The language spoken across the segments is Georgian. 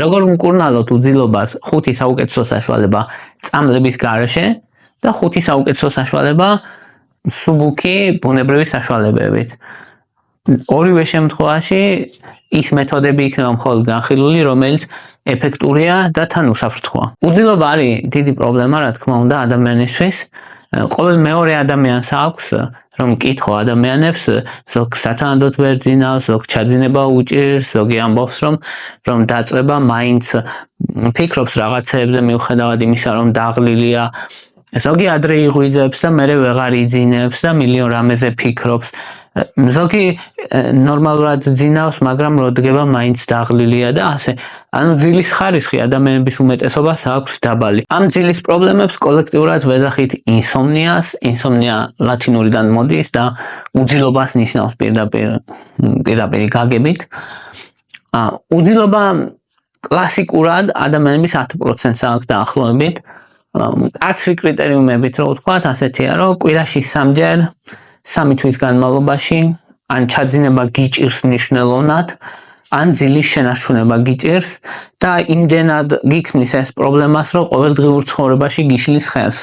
როგორ მკურნალოთ უძილობას 5 საუკეთესო საშუალება წამლების გარეშე და 5 საუკეთესო საშუალება სუბუქი ბუნებრივი საშუალებებით. ორივე შემთხვევაში ის მეთოდები იქნება მხოლოდ განხილული, რომელიც ეფექტურია და თან უსაფრთხოა. უძილობა არის დიდი პრობლემა, რა თქმა უნდა, ადამიანისთვის. ყოველ მეორე ადამიანს აქვს, რომ კითხო ადამიანებს, ზოგ სათანადოდ ვერ ძინავს, ზოგ ჩაძინება უჭირს, ზოგი ამბობს, რომ დაწვება მაინც ფიქრობს რაღაცეებზე მიუხედავად იმისა, რომ დაღლილია. ზოგი ადრე იღვიძებს და მერე ვეღარ იძინებს და მილიონ რამეზე ფიქრობს. ზოგი ნორმალურად ძინავს, მაგრამ როდგება მაინც დაღლილია და ასე. ანუ ძილის ხარისხი ადამიანების უმეტესობას აქვს დაბალი. ამ ძილის პრობლემებს კოლექტიურად ვეძახით ინსომნიას. ინსომნია ლათინურიდან მოდის და უძილობას ნიშნავს პირდაპირ გაგებით. უძილობა კლასიკურად ადამიანების 10%-ს აქვს დაახლოებით. კაცრი კრიტერიუმებით რო ვთქვათ, ასეთია, რომ კვირაში 3-ჯერ 3 თვის განმავლობაში ან ჩაძინება გიჭირს მნიშვნელოვნად, ან ძილის შენარჩუნება გიჭირს და იმდენად გიქმნის ეს პრობლემას, რომ ყოველდღიურ ცხოვრებაში გიშლის ხელს.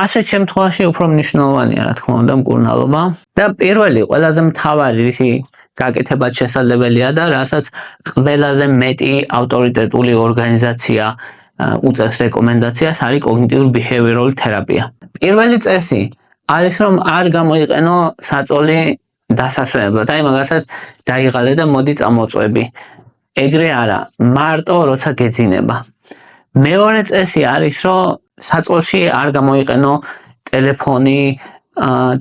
ასეთ შემთხვევაში უფრო მნიშვნელოვანია, რა თქმა უნდა, მკურნალობა და პირველი ყველაზე მთავარი რისი გაკეთებაც შესაძლებელია და რასაც ყველაზე მეტი ავტორიტეტული ორგანიზაცია უწევს რეკომენდაციას არის კოგნიტიურ ბიჰევიორალური თერაპია. პირველი წესი არის, რომ არ გამოიყენო საწოლი დასასვენებლად. აი მაგალითად დაიღალე და მოდი წამოწვევი. ეგრე არა, მარტო როცა გეძინება. მეორე წესი არის, რომ საწოლში არ გამოიყენო ტელეფონი,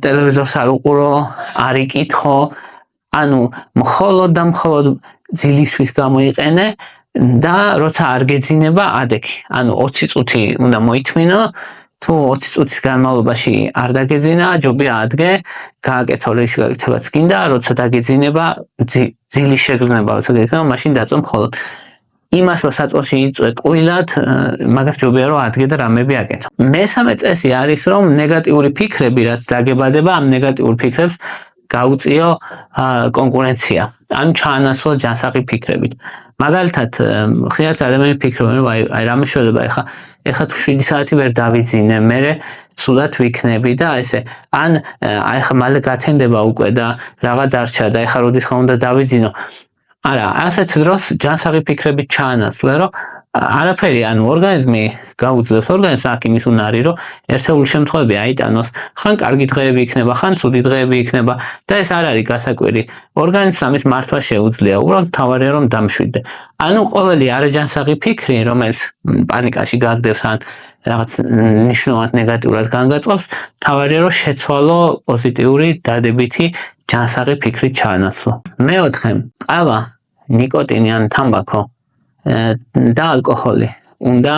ტელევიზორს არ უყურო, არ იკითხო, ანუ მხოლოდ და მხოლოდ ძილისთვის გამოიყენე და როცა არ გეძინება ადექი. ანუ 20 წუთი უნდა მოითმინო, თუ 20 წუთის განმავლობაში არ დაგეძინა, ჯობია ადგე, გააკეთო რისი გაკეთებაც გინდა, როცა დაგეძინება, ძილის შეგრძნება, როცა გეკეთება, მაშინ დაწვა მხოლოდ. იმას რომ საწოლში იწვე კვირად, მაგას ჯობია რომ ადგე და რამები აკეთო. მესამე წესი არის, რომ ნეგატიური ფიქრები, რაც დაგებადება, ამ ნეგატიურ ფიქრებს გაუწიო კონკურენცია. ანუ ჩაანაცვლო ჯანსაღი ფიქრებით. მაგალითად, ხშირად ადამიანები ფიქრობენ, რომ აი რამე შეიძლება ეხლა თუ 7 საათი ვერ დავიძინე, მერე სულად ვიქნები და ესე. ან აი ხა მალე გათენდება უკვე და რაღა დარჩა და ეხლა როდის ხარ უნდა დავიძინო. არა, ასეთ დროს ჯანსაღი ფიქრებით ჩაანაცვლე, რომ არაფერი, ანუ ორგანიზმი გაუძლებს ორგანიზმს აქ იმის უნარი, რომ ერთეული შემთხვევები აიტანოს, ხან კარგი დღეები იქნება, ხან ცუდი დღეები იქნება და ეს არ არის გასაკვირი. ორგანიზმს ამის მართვა შეუძლია, უბრალოდ მთავარია რომ დამშვიდე. ანუ ყოველი არაჯანსაღი ფიქრი, რომელიც პანიკაში გაგდებს ან რაღაც ნიშნულად ნეგატიურად განგაწყობს, მთავარია რომ შეცვალო პოზიტიური დადებითი ჯანსაღი ფიქრით ჩაანაცვლო. მეოთხე, ყავა, ნიკოტინი ან თამბაქო და ალკოჰოლი უნდა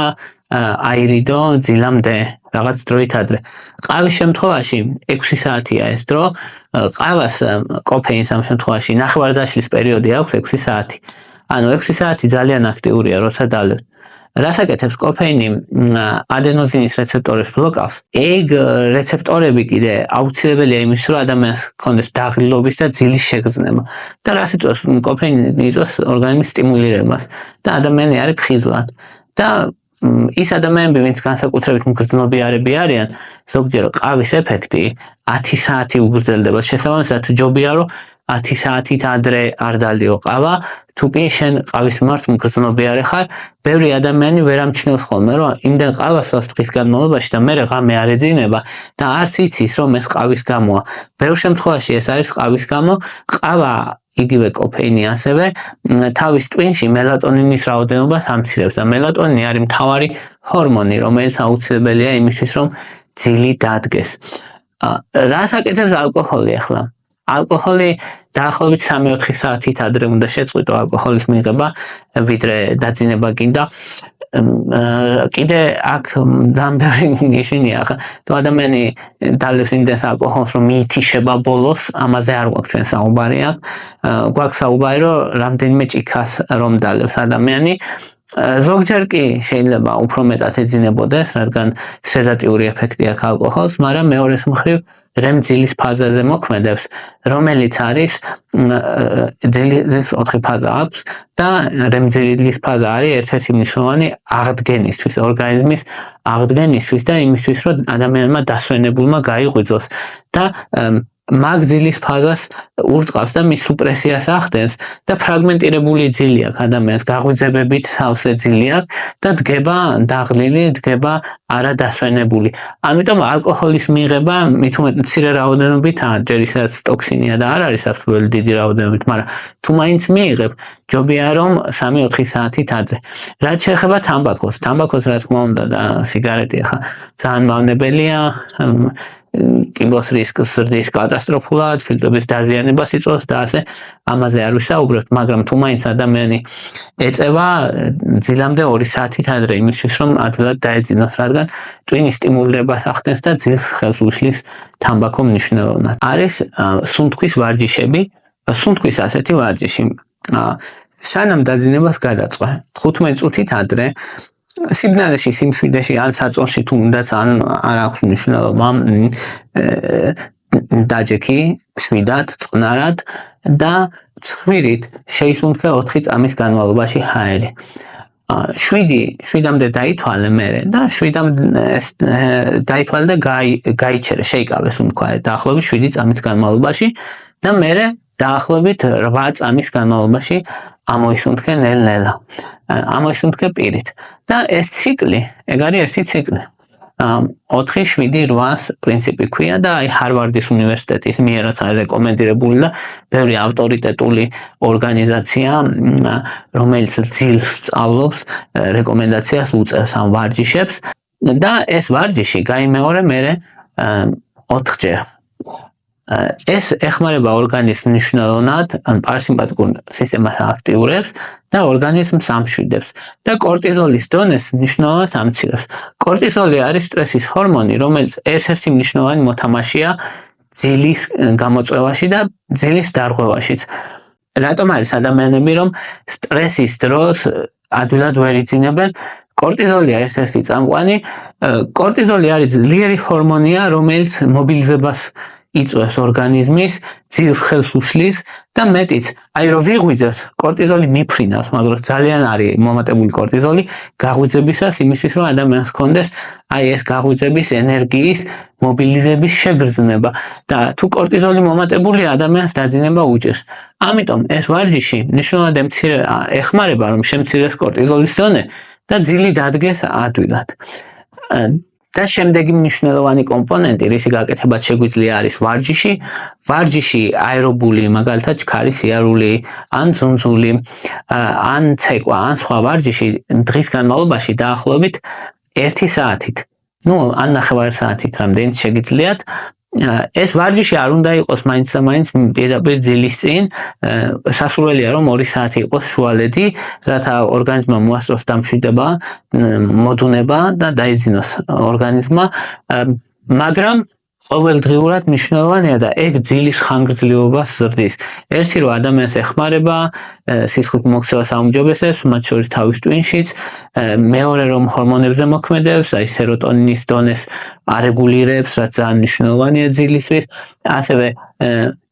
აირიდო ძილამდე რაღაც დროით ადრე. ყავის შემთხვევაში 6 საათია ეს დრო, ყავას კოფეინს ამ შემთხვევაში ნახევარდაშლის პერიოდი აქვს 6 საათი. ანუ 6 საათი ძალიან აქტიურია, როცა დალევ. რას აკეთებს კოფეინი? ადენოზინის რეცეპტორებს ბლოკავს. ეგ რეცეპტორები კიდე აუცილებელია იმისთვის, რომ ადამიანს ჰქონდეს დაღლილობის და ძილის შეგრძნება. და რას იწვევს? კოფეინი იწვევს ორგანიზმის სტიმულირებას და ადამიანი არის ფხიზლად. და ის ადამიანები, ვინც განსაკუთრებით მგრძნობიარები არიან, ზოგჯერ ყავის ეფექტი 10 საათი უგრძელდება. შესაბამისად, ჯობია რომ 10 საათით ადრე არ დალიო ყავა, თუ კი შენ ყავის მიმართ მგრძნობიარე ხარ, ბევრი ადამიანი ვერ ამჩნევს ხოლმე, რომ იმდენ ყავას ვას დღის განმავლობაში და მერე ღამე არ ეძინება და არც იცის, რომ ეს ყავის გამოა. ბევრ შემთხვევაში ეს არის ყავის გამო. ყავა იგივე კოფეინი ასევე თავის ტვინში მელატონინის რაოდენობას ამცირებს და მელატონინი არის მთავარი ჰორმონი, რომელიც აუცილებელია იმისთვის, რომ ძილი დადგეს. რას აკეთებს ალკოჰოლი ახლა? ალკოჰოლი დაახლოებით 3-4 საათით ადრე უნდა შეწყვიტო ალკოჰოლის მიღება, ვიდრე დაძინება გინდა. კიდე აქ ძალიან ბევრი ისინია, ხა თუ ადამიანი დალევს იმდენს ალკოჰოლს, რომ მიითიშება ბოლოს, ამაზე არ გვაქვს ჩვენ საუბარი აქ. გვაქვს საუბარი, რომ რამდენიმე ჭიქას რომ დალევს ადამიანი. ზოგჯერ კი შეიძლება უფრო მეტად ეძინებოდეს, რადგან სედატიური ეფექტი აქვს ალკოჰოლს, მაგრამ მეორეს მხრივ REM ძილის ფაზაზე მოქმედებს, რომელიც არის ძილის 4 ფაზა აქვს და REM ძილის ფაზა არის ერთ-ერთი მნიშვნელოვანი აღდგენისთვის, ორგანიზმის აღდგენისთვის და იმისთვის, რომ ადამიანმა დასვენებულმა გაიღვიძოს და მაგ ძილის ფაზას ურტყავს და მის სუპრესიას ახდენს და ფრაგმენტირებული ძილი აქვს ადამიანს, გაღვიძებებით სავსე ძილი აქვს და დგება დაღლილი, დგება არადასვენებული. ამიტომ ალკოჰოლის მიღება მით უმეტ მცირე რაოდენობითაა, ჯერ ისაც ტოქსინია და არ არის ასურველი დიდი რაოდენობით, მაგრამ თუ მაინც მიიღებ, ჯობია რომ 3-4 საათით ადრე. რაც შეეხება თამბაქოს, რა თქმა უნდა და სიგარეტი ახლა ძალიან მავნებელია, კიბოს რისკს ზრდის კატასტროფულად, ფილტვების დაზიანებას იწვევს და ასე ამაზე არ ვისაუბრებთ, მაგრამ თუ მაინც ადამიანი ეწევა ძილამდე 2 საათით ადრე იმისთვის, რომ ადვილად დაეძინოს, რადგან ტვინის სტიმულირებას ახდენს და ძილს ხელს უშლის თამბაქო მნიშვნელოვნად. არის სუნთქვის ვარჯიშები, სუნთქვის ასეთი ვარჯიში. სანამ დაძინებას გადაწყვე, 15 წუთით ადრე სიბნელეში, სიმშვიდეში, ან საწონში თუნდაც ან არ აქვს მნიშვნელობა, დაჯექი, შვიდად, წყნარად და ცხვირით შეისუნთქე 4 წამის განმავლობაში ჰაერი. 7-მდე დაითვალე მერე და 7-მდე დაითვალე და გაიჩერე, შეიკავე სუნთქვა დაახლოებით 7 წამის განმავლობაში და მერე დაახლოებით 8 წამის განმავლობაში ამოისუნთქე ნელ-ნელა. ამოისუნთქე პირით. და ეს ციკლი, ეგ არის ერთი ციკლი. 4-7-8 პრინციპი ქვია და აი ჰარვარდის უნივერსიტეტის მიერაც არის რეკომენდირებული და ბევრი ავტორიტეტული ორგანიზაცია, რომელიც ძილს სწავლობს, რეკომენდაციას უწევს ამ ვარჯიშებს და ეს ვარჯიში გაიმეორე მერე 4-ჯერ. ეს ეხმარება ორგანიზმს მნიშვნელოვნად, პარასიმპათიკურ სისტემას აქტიურებს და ორგანიზმს ამშვიდებს და კორტიზოლის დონეს მნიშვნელოვნად ამცირებს. კორტიზოლი არის სტრესის ჰორმონი, რომელიც ერთ-ერთი მნიშვნელოვანი მოთამაშეა ძილის გამოწვევაში და ძილის დარღვევაშიც. რატომ არის ადამიანები, რომ სტრესის დროს ადვილად ვერ იძინებენ? კორტიზოლია ერთ-ერთი წამყვანი. კორტიზოლი არის ძლიერი ჰორმონია, რომელიც მობილიზებას იწვევს ორგანიზმის, ძილს ხელს უშლის და მეტიც, აი რომ ვიღვიძებთ, კორტიზოლი მიფრინავს, მაგრამ ძალიან არის მომატებული კორტიზოლი გაღვიძებისას, იმისთვის რომ ადამიანს ჰქონდეს აი ეს გაღვიძების ენერგიის მობილიზების შეგრძნება და თუ კორტიზოლი მომატებულია, ადამიანს დაძინება უჭირს. ამიტომ ეს ვარჯიში მნიშვნელოვნად ეხმარება, რომ შემცირდეს კორტიზოლის დონე და ძილი დადგეს ადვილად. და შემდეგი მნიშვნელოვანი კომპონენტი, რისი გაკეთებაც შეგვიძლია არის ვარჯიში აერობული, მაგალითად ჩქარის სიარული, ან ძუნძული, ან ცეკვა, ან სხვა ვარჯიში დღის განმავლობაში დაახლოებით 1 საათით. ან 9 საათით რამდენიც შეგიძლიათ. ეს ვარჯიში არ უნდა იყოს მაინც და მაინც პირდაპირ ძილის წინ, სასურველია რომ 2 საათი იყოს შუალედი, რათა ორგანიზმმა მოასწროს დამშვიდება, მოდუნება და დაიძინოს ორგანიზმმა, მაგრამ ყოველდღიურად მნიშვნელოვანია და ეგ ძილის ხანგრძლივობას ზრდის. ერთი რომ ადამიანს ეხმარება, სისხლის მოქცევას აუმჯობესებს, მათ შორის თავის ტვინშიც, მეორე რომ ჰორმონებზე მოქმედებს, აი სეროტონინის დონეს არეგულირებს, რაც ძალიან მნიშვნელოვანია ძილისთვის, ასევე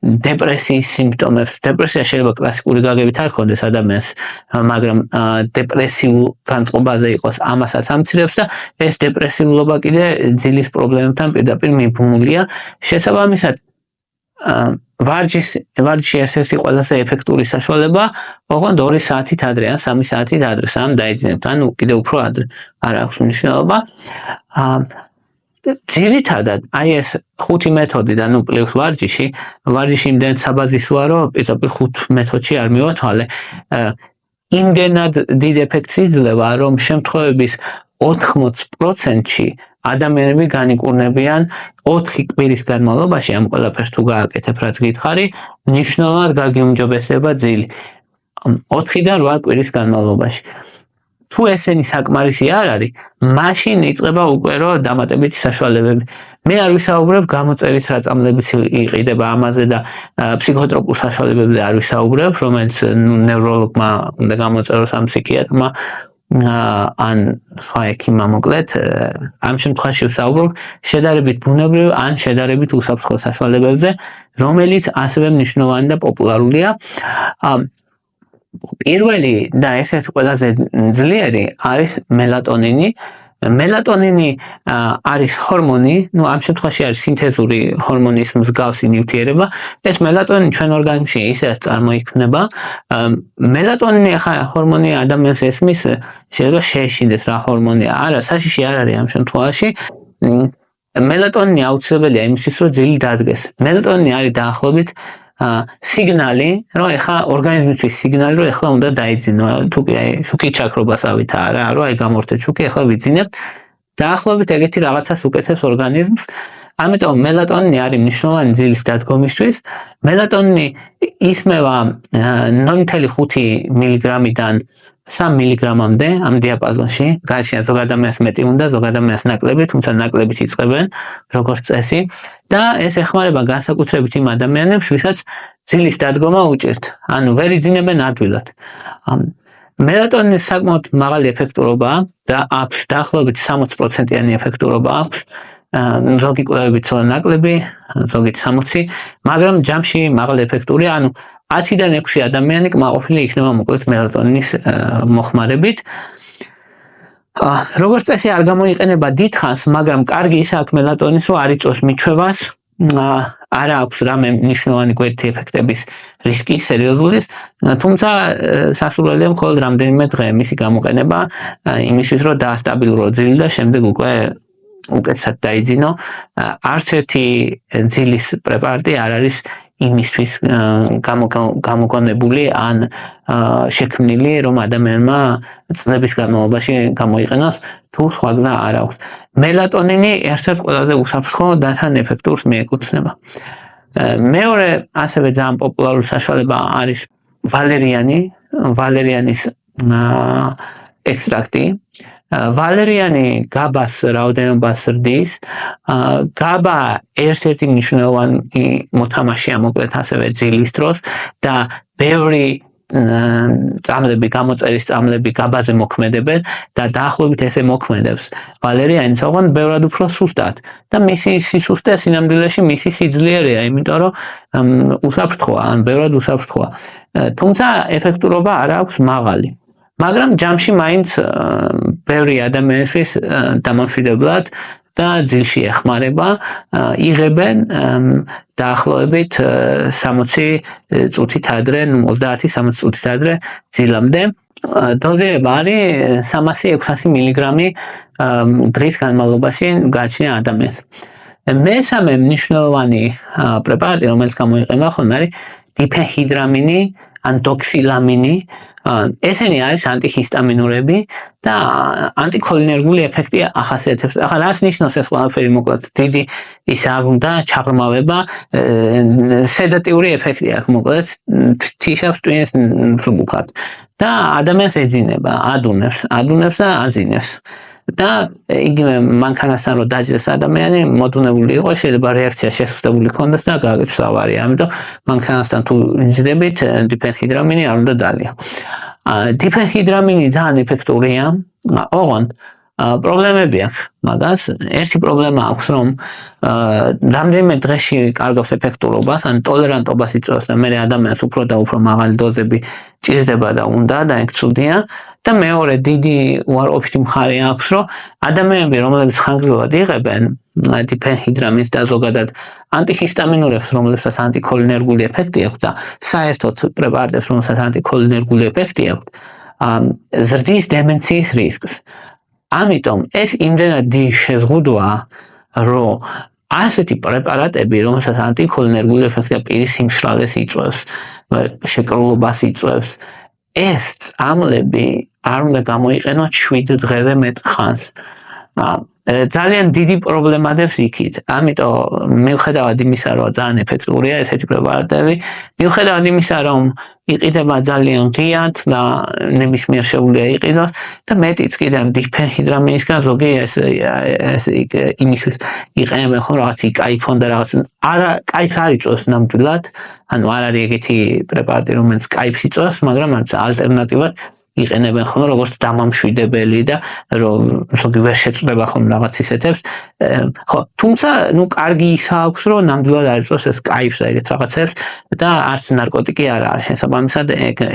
დეპრესიის სიმპტომებს. დეპრესია შეიძლება კლასიკური გაგებით არ ქონდეს ადამიანს, მაგრამ დეპრესიულ განწყობაზე იყოს, ამასაც ამცირებს და ეს დეპრესიულობა კიდე ძილის პრობლემებთან პირდაპირ მიბმულია. შესაბამისად, ვარჯიში ერთ-ერთი ყველაზე ეფექტური საშუალება, ოღონდ 2 საათით ადრე ან 3 საათით ადრე, სანამ დაიძინებთ, ანუ კიდე უფრო ადრე, არ აქვს მნიშვნელობა. ძირითადად, აი ეს 5 მეთოდი და პლუს ვარჯიში იმდენად საბაზისოა, რომ პირდაპირ 5 მეთოდში არ მივათვალე. იმდენად დიდ ეფექტს იძლევა, რომ შემთხვევების 80%-ში ადამიანები განიკურნებიან 4 კვირის განმავლობაში, ამ ყველაფერს თუ გააკეთებ, რაც გითხარი, მნიშვნელოვნად გაგიუმჯობესება ძილი. 4-დან 8 კვირის განმავლობაში. თუ ესენი საკმარისი არ არის, მაშინ იწყება უკვე რომ დამატებითი საშუალებები. მე არ ვისაუბრებ გამოწერით რა წამლებიც იყიდება ამაზე და ან სხვა ექიმმა მოკლედ ამ შემთხვევაში ვსაუბრობ შედარებით ბუნებრივ ან შედარებით უსაფრთხო საშუალებებზე, რომელიც ასევე მნიშვნელოვანი და პოპულარულია. პირველი და ერთ-ერთი ყველაზე ძლიერი არის მელატონინი. მელატონინი არის ჰორმონი, ამ შემთხვევაში არის სინთეზური ჰორმონის მსგავსი ნივთიერება. ეს მელატონინი ჩვენ ორგანიზმში ისე წარმოიქმნება. მელატონინი ახლა ჰორმონი ადამიანს ესმის, შეიძლება შეეშინდეს რა ჰორმონია. არა, საშიში არ არის ამ შემთხვევაში. მელატონინი აუცილებელია იმისთვის, რომ ძილი დადგეს. მელატონინი არის დაახლოებით სიგნალი, რომ ეხლა ორგანიზმისთვის სიგნალი, რომ ეხლა უნდა დაიძინო. თუ კი შუქი ჩაქრობას ავითა არა, რომ აი გამორთეთ შუქი, ეხლა ვიძინებ. დაახლოებით ეგეთი რაღაცას უკეთებს ორგანიზმს. ამიტომ მელატონინი არის მნიშვნელოვანი ძილის დადგომისთვის. მელატონინი ისმევა 0.5 მილიგრამიდან 3 მილიგრამამდე ამ დიაპაზონში. გააჩნია ზოგ ადამიანს მეტი უნდა, ზოგ ადამიანს ნაკლები, თუმცა ნაკლებით იწყებენ როგორც წესი და ეს ეხმარება განსაკუთრებით იმ ადამიანებს, ვისაც ძილის დადგომა უჭირთ. ანუ ვერ იძინებენ ადვილად. მელატონინის საკმაოდ მაღალი ეფექტურობაა და აქვს დაახლოებით 60%-იანი ეფექტურობა აქვს. ზოგი კვლევებით ცოტა ნაკლები, ზოგით 60, მაგრამ ჯამში მაღალი ეფექტურია, ანუ 10-დან 6 ადამიანი კმაყოფილი იქნება მოკლედ მელატონინის მოხმარებით. როგორც წესი არ გამოიყენება დიდხანს, მაგრამ კარგი ის აქვს მელატონის, რომ არ იწვევს მიჩვევას, არ აქვს რამე მნიშვნელოვანი გვერდითი ეფექტების რისკი სერიოზულის, თუმცა სასურველია მხოლოდ რამდენიმე დღე მისი გამოყენება იმისთვის, რომ დაასტაბილურო ძილი და შემდეგ უკვე უკეთესად დაიძინო. არც ერთი ძილის პრეპარატი არ არის იმისთვის გამოგონებული ან შექმნილი, რომ ადამიანმა წლების განმავლობაში გამოიყენოს, თუ სხვა გზა არ აქვს. მელატონინი ერთ-ერთ ყველაზე უსაფრთხო და თან ეფექტურს მიეკუთვნება. მეორე ასევე ძალიან პოპულარული საშუალება არის ვალერიანის ექსტრაქტი. ვალერიანი გაბას რაოდენობას ზრდის. გაბა ერთ-ერთი მნიშვნელოვანი მოთამაშეა მოკლედ ასევე ძილის დროს და ბევრი წამლები, გამოწერის წამლები გაბაზე მოქმედებენ და დაახლოებით ესე მოქმედებს ვალერიანი, თუმცა ბევრად უფრო სუსტად და მისი სისუსტე სინამდვილეში მისი სიძლიერეა, იმიტომ რომ უსაფრთხოა, ან ბევრად უსაფრთხოა. თუმცა ეფექტურობა არ აქვს მაღალი. მაგრამ ჯამში მაინც ბევრი ადამიანისთვის დამამშვიდებლად და ძილში ეხმარება, იღებენ დაახლოებით 60 წუთით ადრე, 30-60 წუთით ადრე ძილამდე. დოზირება არის 300-600 მილიგრამი დღის განმავლობაში გააჩნია ადამიანს. მესამე მნიშვნელოვანი პრეპარატი, რომელიც გამოიყენება ხოლმე არის დიფენჰიდრამინი ან დოქსილამინი. ესენი არის ანტიჰისტამინურები და ანტიქოლინერგული ეფექტი ახასიათებს. ახლა რას ნიშნავს ეს ყველაფერი მოკლედ? დიდი ის არ უნდა ჩაღრმავება, სედატიური ეფექტი აქვს მოკლედ, თიშავს ტვინს მსუბუქად და ადამიანს ეძინება, ადუნებს და აძინებს. და იგივე მანქანასთან რომ დაჯდეს ადამიანი, მოდუნებული იყო, შეიძლება რეაქცია შესუსტებული ქონდეს და გააკეთოს ავარია. ამიტომ მანქანასთან თუ ჯდებით, დიფენჰიდრამინი არ უნდა დალია. დიფენჰიდრამინი ძალიან ეფექტურია, ოღონდ პრობლემები აქვს მაგას. ერთი პრობლემა აქვს, რომ რამდენიმე დღეში კარგავს ეფექტურობას, ან ტოლერანტობას იწვევს და მერე ადამიანს უფრო და უფრო მაღალი დოზები ჭირდება და უნდა და ეგ ცუდია. და მეორე დიდი უარყოფითი მხარე აქვს, რომ ადამიანები, რომლებიც ხანგრძლივად იღებენ დიფენჰიდრამინს და ზოგადად ანტიჰისტამინურებს, რომლებსაც ანტიქოლინერგული ეფექტი აქვს და საერთოდ პრეპარატებს, რომელსაც ანტიქოლინერგული ეფექტი აქვს, ზრდის დემენციის რისკს. ამიტომ ეს იმდენად დიდი შეზღუდვაა, რომ ასეთი პრეპარატები, რომელსაც ანტიქოლინერგული ეფექტი პირის სიმშრალეს იწვევს, შეკრულობას იწვევს, ეს წამლები არ უნდა გამოიყენოთ 7 დღეზე მეტ ხანს. ძალიან დიდი პრობლემადებს იქით. ამიტომ მიუხედავად იმისა, რომ ძალიან ეფექტურია ესეთი პრეპარატები, მიუხედავად იმისა, რომ იყიდება ძალიან ღიად და ნებისმიერ შეუძლია იყიდოს და მეტიც კიდე დიფენჰიდრამინისგან ზოგი ეს იმისთვის იყენებენ ხო რაღაც იკაიფონ და რაღაც არა კაიფს არ იწვევს ნამდვილად, ანუ არ არის ეგეთი პრეპარატი, რომელიც კაიფს იწვევს, მაგრამ ალტერნატივად იყენებენ ხოლმე როგორც დამამშვიდებელი და რომ ზოგი ვერ შეწდება ხოლმე რაღაც ისეთებს. ხო, თუმცა ნუ კარგი ისა აქვს რომ ნამდვილად არ იწვევს ეს кайფს და ეგეთ რაღაცებს და არც ნარკოტიკი არაა შესაბამისად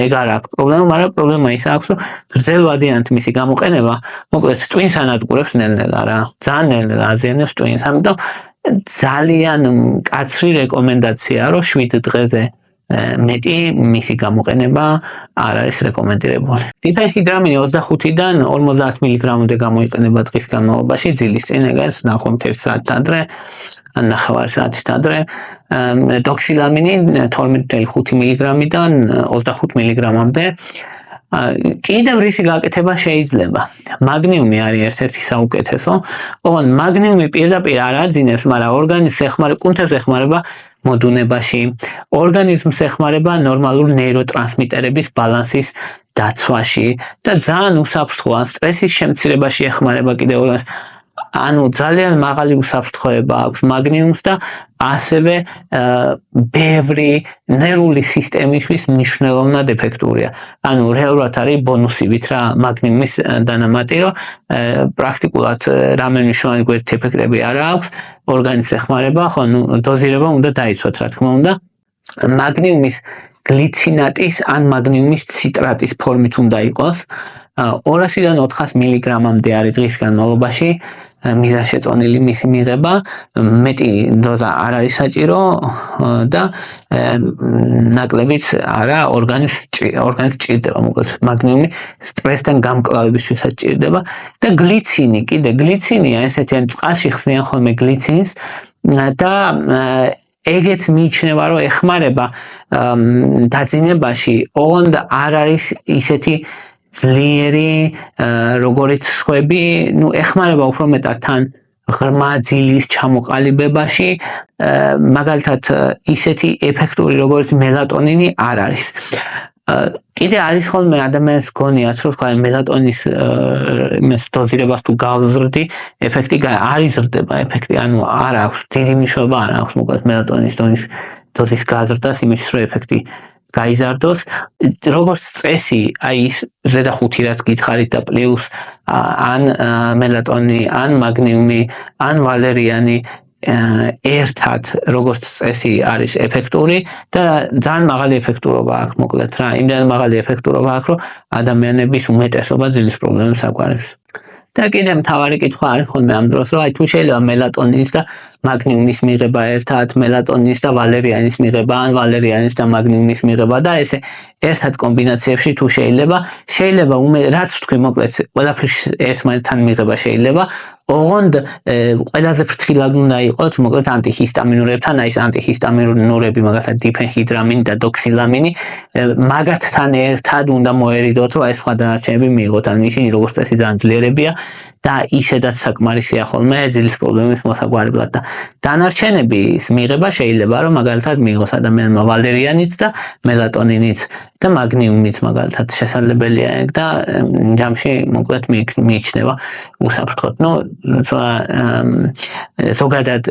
ეგ არ აქვს პრობლემა, მაგრამ პრობლემა ის აქვს რომ გრძელვადიანად მისი გამოყენება მოკლედ ტვინს ანადგურებს ნელ-ნელა რა. ძალიან ნელ-ნელა აზიანებს ტვინს, ამიტომ ძალიან მკაცრი რეკომენდაციაა რომ 7 დღეზე მეტი მისი გამოყენება არ არის რეკომენდირებული. დიფენჰიდრამინი 25-დან 50 მგ-მდე გამოიყენება დღის განმავლობაში, ძილის წინ ეგრეს ნახოთ 1 საათით ადრე, ან ნახევარი საათით ადრე. დოქსილამინი 12.5 მგ-დან 25 მგ-მდე. კიდევ რისი გაკეთება შეიძლება. მაგნიუმი არის ერთ-ერთი საუკეთესო. ოღონდ მაგნიუმი პირდაპირ არ აძინებს, მაგრამ ორგანიზმს ეხმარება, კუნთებს ეხმარება მოდუნებაში. ორგანიზმს ეხმარება ნორმალურ ნეიროტრანსმიტერების ბალანსის დაცვაში და ძალიან უსაფრთხოა სტრესის შემცირებაში ეხმარება კიდევ ორგანიზმს. ანუ ძალიან მაღალი უსაფრთხოება აქვს მაგნიუმს და ასევე ბევრი ნერვული სისტემისთვის მნიშვნელოვნად ეფექტურია. ანუ რეალურად არის ბონუსივით რა მაგნიუმის დანამატირო, პრაქტიკულად რამე მნიშვნელოვანი გვერდითი ეფექტები არ აქვს, ორგანიზმს ეხმარება, ხო, ნუ დოზირება უნდა დაიცვათ რა თქმა უნდა. მაგნიუმის გლიცინატის ან მაგნიუმის ციტრატის ფორმით უნდა იყოს. 200-დან 400 მგ-მდე არის დღის განმავლობაში მიზანშეწონილი მისი მიღება, მეტი დოზა არ არის საჭირო და ნაკლებიც არა ორგანიზმს ჭირდება, მოკლედ მაგნიუმი სტრესთან გამკლავებისთვისაც ჭირდება და გლიცინი, კიდე გლიცინია ესეთი ან წყალში ხსნიან ხოლმე გლიცინს და ეგეც მიიჩნევა რომ ეხმარება დაძინებაში, ოღონდ არ არის ისეთი ძლიერი როგორც სხვები, ნუ ეხმარება უფრო მეტად თან ღრმა ძილის ჩამოყალიბებაში, მაგალითად ისეთი ეფექტური როგორც მელატონინი არ არის. კიდე არის ხოლმე ადამიანს გონიათ რომ თქვა მელატონის იმას დოზირებას თუ გავზრდი, ეფექტი არ იზრდება ეფექტი, ანუ არ აქვს დიდი მნიშვნელობა არ აქვს მოკლედ მელატონის დოზის გაზრდას იმისთვის რომ ეფექტი გაიზარდოს, როგორც წესი, აი ის ზედა 5 რაც გითხარით და პლუს ან მელატონინი, ან მაგნიუმი, ან ვალერიანი ერთად როგორც წესი არის ეფექტური და ძალიან მაღალი ეფექტურობა აქვს მოკლედ რა, იმდენ მაღალი ეფექტურობა აქვს რომ ადამიანების უმეტესობა ძილის პრობლემებს აგვარებს. და კიდე მთავარი კითხვა არის ხოლმე ამ დროს რომ აი თუ შეიძლება მელატონინის და მაგნიუმის მიღება ერთად, მელატონინის და ვალერიანის მიღება, ან ვალერიანის და მაგნიუმის მიღება და ესე ერთად კომბინაციებში თუ შეიძლება რაც თქვი მოკლედ ყველაფერს ერთმანეთთან მიღება შეიძლება, ოღონდ ყველაზე ფრთხილად უნდა იყოს მოკლედ ანტიჰისტამინურებთან, აი ეს ანტიჰისტამინურები მაგალითად დიფენჰიდრამინი და დოქსილამინი მაგათთან ერთად უნდა მოერიდოთ რომ აი სხვა დანარჩენები მიიღოთ, ან ისინი როგორც წესი ძალიან ძლიერებია და ისედაც საკმარისია ხოლმე ძილის პრობლემის მოსაგვარებლად და დანარჩენების მიღება შეიძლება რომ მაგალითად მიიღოს ადამიანმა ვალერიანიც და მელატონინიც და მაგნიუმიც მაგალითად შესაძლებელია ეგ და ჯამში მოკლედ მიიჩნევა უსაფრთხოდ. ნუ ზოგადად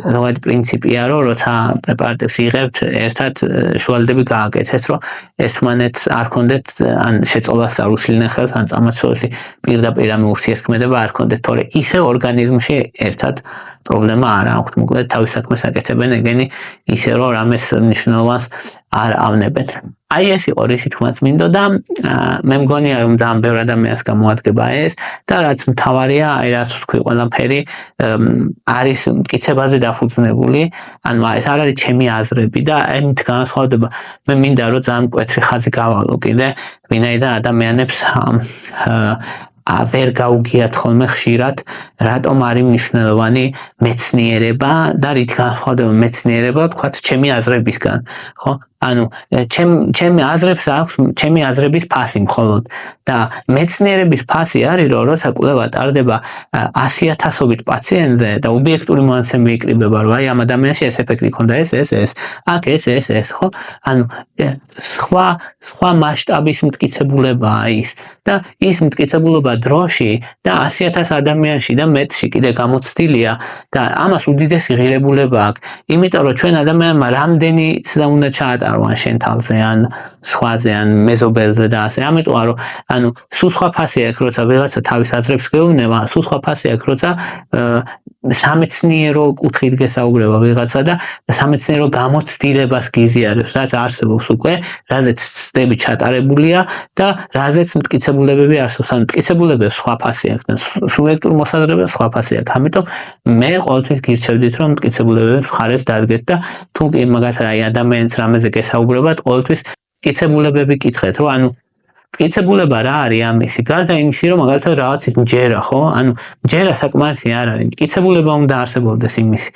პრინციპია რომ როცა პრეპარატებს იღებთ ერთად შუალედები გააკეთეთ რომ ერთმანეთს არ ქონდეთ ან შეწყობას არ უშლინენ ხელს ან წამას შორის პირდაპირ ამ ურთიერთქმედება არ ქონდეთ, თორე ისე ორგანიზმში ერთად პრობლემა არ აქვს, მოკლედ თავის საქმეს აკეთებენ ეგენი ისე რომ რამეს მნიშვნელოვანს არ ავნებენ. აი ეს იყო რისი თქმაც მინდოდა, მე მგონია რომ ძალიან ბევრ ადამიანს გამოადგება ეს და რაც მთავარია, აი რაც თქვი ყველაფერი არის მტკიცებაზე დაფუძნებული, ანუ ეს არ არის ჩემი აზრები და ამით განსხვავდება, მე მინდა რომ ძალიან მკვეთრი ხაზი გავალო კიდე, ვინაიდან ადამიანებს ვერ გაუგიათ ხოლმე ხშირად, რატომ არის მნიშვნელოვანი მეცნიერება და რით განსხვავდება მეცნიერება, თქვათ, ჩემი აზრებისგან, ხო? ანუ ჩემი აზრებს აქვს ჩემი აზრების ფასი მხოლოდ და მეცნიერების ფასი არის რომ როცა კვლევა ტარდება 100,000-ობით პაციენტზე და ობიექტური მონაცემები იკრიბება რომ აი ამ ადამიანში ეს ეფექტი ჰქონდა ეს აქ ეს ხო, ანუ სხვა მასშტაბის მტკიცებულებაა ის და ის მტკიცებულება დროში და 100,000 ადამიანში და მეტში კიდე გამოცდილია და ამას უდიდესი ღირებულება აქვს, იმიტომ რომ ჩვენ ადამიანმა რამდენიც და უნდა ჩაატარო არ ვარ შენ თავზე ან სხვაზე ან მეზობელზე და ასე. ამიტომ რომ ანუ სულ სხვა ფასი აქვს, როცა ვიღაცა თავის აზრებს გეუბნება, სულ სხვა ფასი აქვს, როცა სამეცნიერო კუთხით გესაუბრება ვიღაცა და სამეცნიერო გამოცდილებას გიზიარებს, რაც არსებობს უკვე, რაზეც ცდები ჩატარებულია და რაზეც მტკიცებულებები არსებობს. ანუ მტკიცებულებებს სხვა ფასი აქვს და სუბიექტურ მოსაზრებებს სხვა ფასი აქვს. ამიტომ მე ყოველთვის გირჩევდით, რომ მტკიცებულებების მხარეს დადგეთ და თუ კი მაგალითად აი ადამიანს რამეზე გესაუბრებათ, ყოველთვის მტკიცებულებები კითხეთ, რომ ანუ მტკიცებულება რა არის ამისი? გარდა იმისა, რომ მაგალითად რაღაცის მჯერა, ხო? ანუ მჯერა საკმარისი არ არის. მტკიცებულება უნდა არსებობდეს იმისი.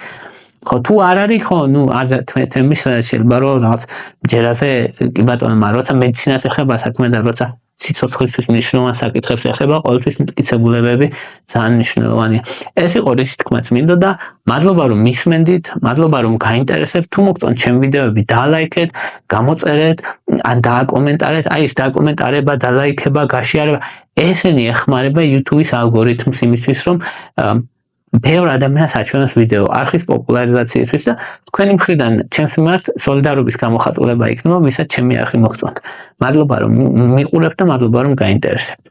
ხო, თუ არ არის, ხო, ნუ არ თემის შეიძლება რომ რაღაც მჯერაზე კი ბატონო, მაგრამ როცა მედიცინას ეხება საქმე და როცა სიცოცხლისთვის მნიშვნელოვან საკითხებს ეხება, ყოველთვის მტკიცებულებები ძალიან მნიშვნელოვანია. ეს იყო რისი თქმა წმინდა და მადლობა რომ მისმენდით, მადლობა რომ გაინტერესებთ, თუ მოგწონთ ჩემი ვიდეოები, დალაიქეთ, გამოწერეთ, ან დააკომენტარეთ, აი ეს დააკომენტარება, დალაიქება, გაშიარება, ესენი ეხმარება YouTube-ის ალგორითმს იმისთვის, რომ ბევრ ადამიანს აჩვენოს ვიდეო არხის პოპულარიზაციისთვის და თქვენი მხრიდან ჩემს მიმართ სოლიდარობის გამოხატულება იქნება, ვისაც ჩემი არხი მოგწონთ. მადლობა რომ მიყურებთ და მადლობა რომ გაინტერესებთ.